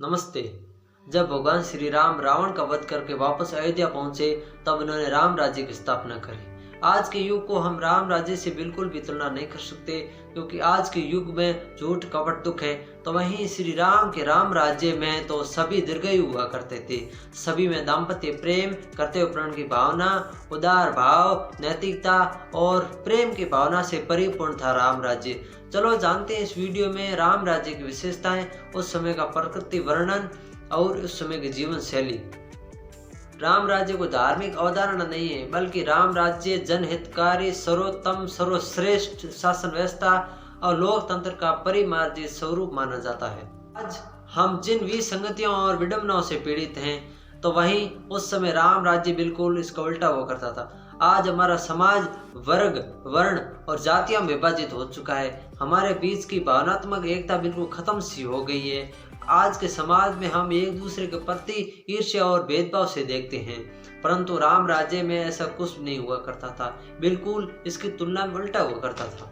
नमस्ते। जब भगवान श्री राम रावण का वध करके वापस अयोध्या पहुंचे तब उन्होंने राम राज्य की स्थापना करी। आज के युग को हम राम राज्य से बिल्कुल भी तुलना नहीं कर सकते, क्योंकि आज के युग में झूठ कपट दुख है। तो वहीं श्री राम के राम राज्य में तो सभी दीर्घायु हुआ करते थे। सभी में दाम्पत्य प्रेम, कर्तव्य प्रण की भावना, उदार भाव, नैतिकता और प्रेम की भावना से परिपूर्ण था राम राज्य। चलो जानते हैं इस वीडियो में राम राज्य की विशेषताएं, उस समय का प्रकृति वर्णन और उस समय की जीवन शैली। राम राज्य को धार्मिक अवधारणा नहीं है, बल्कि राम राज्य जनहितकारी, सर्वोत्तम, सर्वश्रेष्ठ शासन व्यवस्था और लोकतंत्र का परिमार्जित स्वरूप माना जाता है। आज हम जिन विसंगतियों और विडंबनाओं से पीड़ित हैं, तो वहीं उस समय राम राज्य बिल्कुल इसका उल्टा हुआ करता था। आज हमारा समाज वर्ग, वर्ण और जातियों में विभाजित हो चुका है। हमारे बीच की भावनात्मक एकता बिल्कुल खत्म सी हो गई है। आज के समाज में हम एक दूसरे के प्रति ईर्ष्या और भेदभाव से देखते हैं, परंतु राम राज्य में ऐसा कुछ नहीं हुआ करता था। बिल्कुल इसकी तुलना में उल्टा हुआ करता था।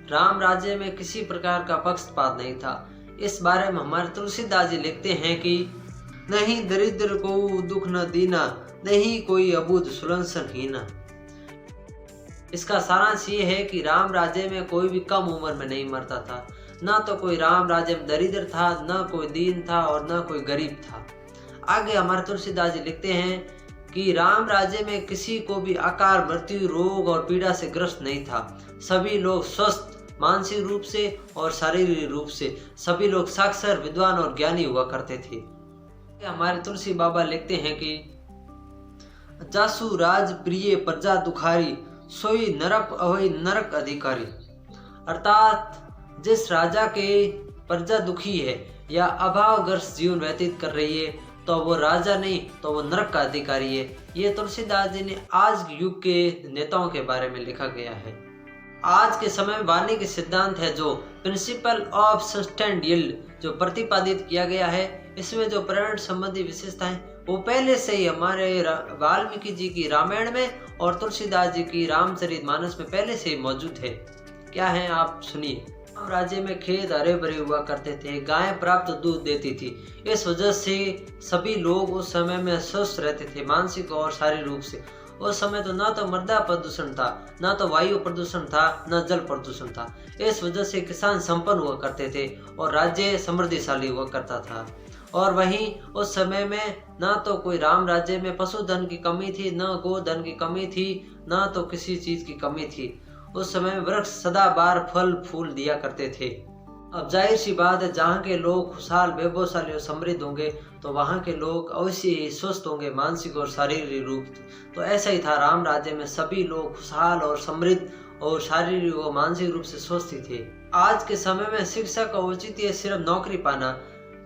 राम राज्य में किसी प्रकार का पक्षपात नहीं था। इस बारे में हमारे तुलसीदास जी लिखते हैं कि नहीं दरिद्र को दुख न दीना, नहीं कोई अबूझ सुलंसन हीना। इसका सारांश ये है कि राम राज्य में कोई भी कम उम्र में नहीं मरता था। ना तो कोई राम राज्य में दरिद्र था, न कोई दीन था और न कोई गरीब था। आगे हमारे तुलसीदास जी लिखते हैं कि राम राज्य में किसी को भी अकाल मृत्यु, रोग और पीड़ा से ग्रस्त नहीं था। सभी लोग स्वस्थ, मानसिक रूप से और शारीरिक रूप से सभी लोग साक्षर, विद्वान और ज्ञानी हुआ करते थे। हमारे तुलसी बाबा लिखते हैं कि जासु राज प्रिय प्रजा दुखारी, सोई नरक अवै नरक अधिकारी। अर्थात जिस राजा के प्रजा दुखी है या अभावग्रस्त जीवन व्यतीत कर रही है, तो वो राजा नहीं तो वो नरक का अधिकारी है। ये तुलसीदास जी ने आज के युग के नेताओं के बारे में लिखा गया है। आज के समय में वाल्मीकि के सिद्धांत है जो प्रिंसिपल ऑफ सस्टेन्ड यील्ड जो प्रतिपादित किया गया है, इसमें जो पर्यावरण संबंधी विशेषताएं वो पहले से ही हमारे वाल्मीकि जी की रामायण में और तुलसीदास जी की रामचरितमानस में पहले से ही मौजूद है। क्या है आप सुनिए। राज्य में खेत हरे भरे हुआ करते थे, गायें प्राप्त दूध देती थी। इस वजह से सभी लोग उस समय में स्वस्थ रहते थे, मानसिक और शारीरिक रूप से। उस समय तो ना तो मृदा प्रदूषण था, ना तो वायु प्रदूषण था, ना जल प्रदूषण था। इस वजह से किसान संपन्न हुआ करते थे और राज्य समृद्धिशाली हुआ करता था। और वहीं उस समय में ना तो कोई राम राज्य में पशुधन की कमी थी, न गोधन की कमी थी, ना तो किसी चीज की कमी थी। उस समय वृक्ष सदाबहार फल फूल दिया करते थे। अब जाहिर सी बात है, जहाँ के लोग खुशहाल, वैभवशाली और समृद्ध होंगे तो वहाँ के लोग अवश्य ही स्वस्थ होंगे, मानसिक और शारीरिक रूप से। तो ऐसा ही था, राम राज्य में सभी लोग खुशहाल और समृद्ध और शारीरिक और मानसिक रूप से स्वस्थ थे। आज के समय में शिक्षा का औचित्य सिर्फ नौकरी पाना,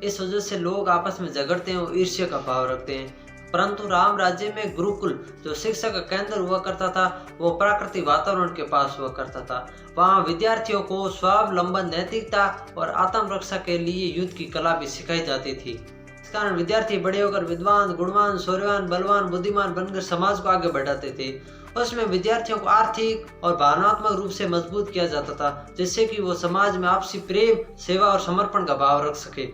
इस वजह से लोग आपस में झगड़ते हैं और ईर्ष्या का भाव रखते हैं। परंतु राम राज्य में गुरुकुल जो शिक्षा का केंद्र हुआ करता था, वो प्राकृतिक वातावरण के पास हुआ करता था। वहाँ विद्यार्थियों को स्वावलंबन, नैतिकता और आत्म रक्षा के लिए युद्ध की कला भी सिखाई जाती थी। इस कारण विद्यार्थी बड़े होकर विद्वान, गुणवान, शौर्यवान, बलवान, बुद्धिमान बनकर समाज को आगे बढ़ाते थे। उसमें विद्यार्थियों को आर्थिक और भावनात्मक रूप से मजबूत किया जाता था, जिससे कि वो समाज में आपसी प्रेम, सेवा और समर्पण का भाव रख सके।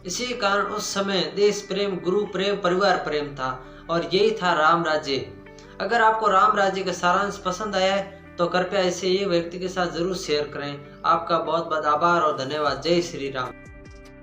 इसी कारण उस समय देश प्रेम, गुरु प्रेम, परिवार प्रेम था और यही था राम राज्य। अगर आपको राम राज्य का सारांश पसंद आया है तो कृपया इसे ये व्यक्ति के साथ जरूर शेयर करें। आपका बहुत बहुत आभार और धन्यवाद। जय श्री राम।